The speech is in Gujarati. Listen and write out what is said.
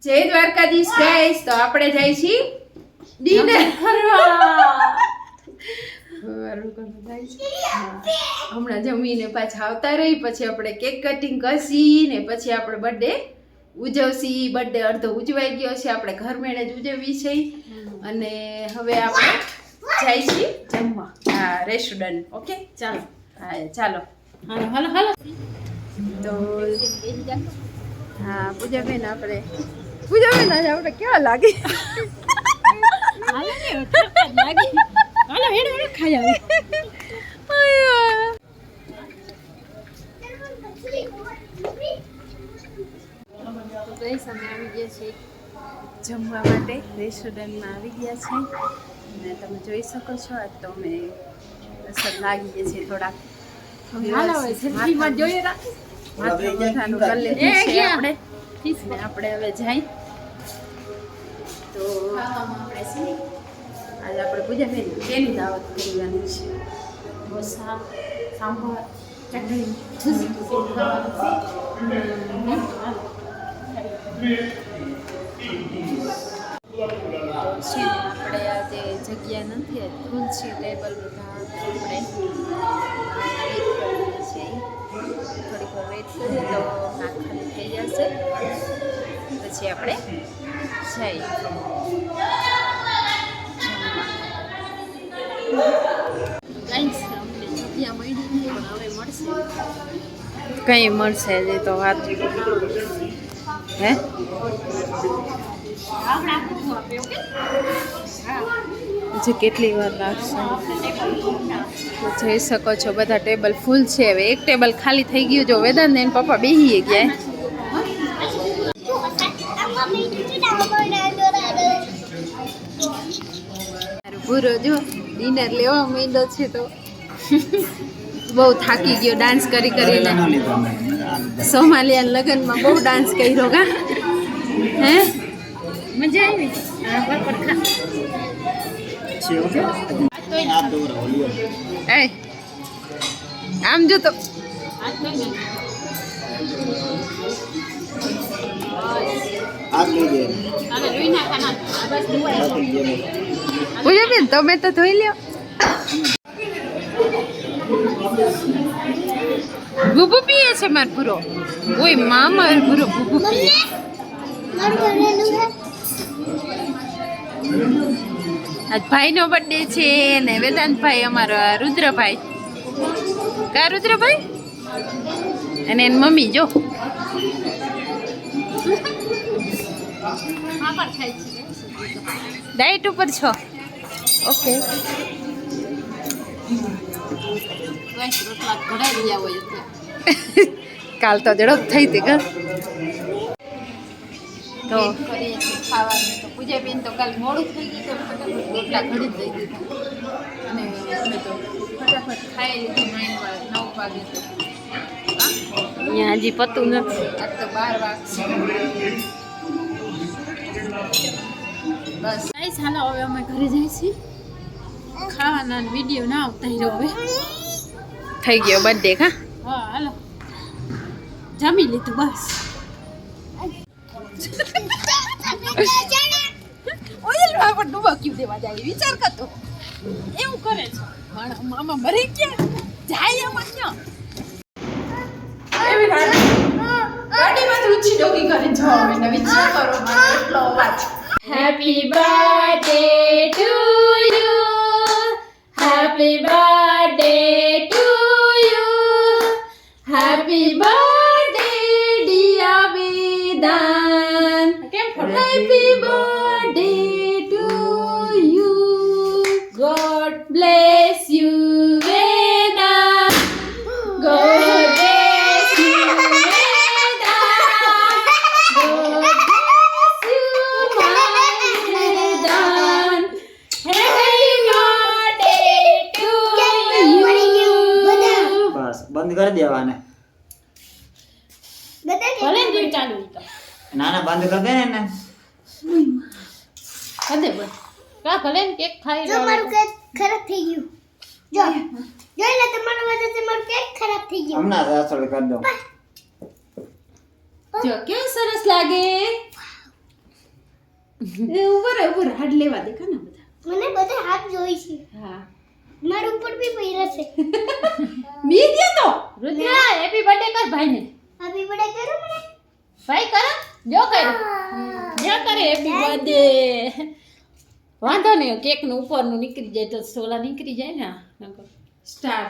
જય દ્વારકાધીશ ગાઈસ. તો આપણે જાય છીએ ડિનર કરવા. હમણાં જમીને પાછા આવતા રહી, પછી આપણે કેક કટિંગ કરશી ને પછી આપણે બર્થડે ઉજવશી. બર્થડે અડધો ઉજવાઈ ગયો છે, આપણે ઘર મેળે જ ઉજવવી છે. અને હવે આપણે જાય છીએ જમવા. હા, રેસ્ટોરન્ટ. ઓકે, ચાલો. હા, ચાલો. હાલો હાલો હાલો. તો હા, પૂજાબેન આજે આપણે કેવા લાગે? જમવા માટે રેસ્ટોરન્ટમાં આવી ગયા છે અને તમે જોઈ શકો છો આજ તો અમે અસર લાગીએ છીએ થોડાક. આપણે હવે જાય તો આજે આપણે પૂજાબેન કેની દાવત કરવાની છે. ઢોસા, સાંભર, ચટણી આપણે આજે જગ્યા નથી, ફૂલ છે ટેબલ બધા. આપણે થોડીક વેઇટ કરીએ તો ખાલી થઈ જશે, પછી આપણે કઈ મળશે હજી તો વાત હે હજી કેટલી વાર લાગશે. જોઈ શકો છો બધા ટેબલ ફૂલ છે. હવે એક ટેબલ ખાલી થઈ ગયું. જો વેદાંત ને પપ્પા બેસી ગયા. પૂરો જો ડિનર લેવા માંડ્યો છે તો બહુ થાકી ગયો ડાન્સ કરી કરીને. સોમાલિયા લગ્નમાં બહુ ડાન્સ કર્યો કા? હે, મજા આવી? આમ જો તો પૂજાબેન તમે તો ધોઈ લ્યો. બુબુ પીએ છે માર પૂરો. ઓય મામા પૂરો બુબુ પીએ. આજ ભાઈનો બર્થડે છે ને વેદાંતભાઈ અમારા રુદ્રભાઈ. કા રુદ્રભાઈ અને એની મમ્મી જો ડાયટ ઉપર છો. ઓકે, કાલ તો ઝડપ થઈ હતી કા તો ખાવાનું. તો પૂજાબેન તો કાલ મોડું થઈ ગયું તો ફટાફટ રોટલા ઘડી જ દઈ દીધા અને અમે તો ફટાફટ ખાઈ લીધું. 9 વાગે તો અહીંયા હજી પતું નથી. આજ તો 12 વાગશે. બસ ગાઈસ, હાલો હવે અમે ઘરે જઈએ છીએ. ખાવાના વિડીયો ના આવતા રહ્યો. હવે થઈ ગયો બર્થડે કા? હા, હાલો જમી લીધું બસ. ઓઇલમાં પણ ડૂબક્યું દેવા જાય વિચાર કરતો એવું કરે છે. મામા મરી ગયા જાય એમાં ક્યાં એવી ગાડીમાં ઊંચી ડોકી કરી જવા માંડ્યા. વિચાર કરો મારો એટલો અવાજ. Happy birthday to you, happy birthday to you, happy birthday dear Vedant. Happy birthday to you, god bless you Vedant, god bless you Vedant, god bless you my Vedant. Happy birthday to you. બસ બંધ કરી દેવાને. ભલે ને ચાલુ તો ના ના બંધ કરી દે ને. કદે બસ કા ભલે ને કેક ખાઈ જો મારું કેક ખરાબ થઈ ગયું. જો જોઈ લે તમારા વજનથી મારું કેક ખરાબ થઈ ગયું. હમણાં રસોડ કરી દો. જો કેવું સરસ લાગે. એ ઉપર હાથ લેવા દે કાના બધા. મને બધા હાથ જોઈ છે હા મારા ઉપર બી પહેર્યા છે મી દે તો રુદ્રા હેપી બર્થડે કર ભાઈને હેપી બર્થડે કરો મને ભાઈ કરો જો કરે જો કરે હેપી બર્થડે વાંધો નહીં કેક નું ઉપરનું નીકળી જાય તો સોલા નીકળી જાય ને સ્ટાર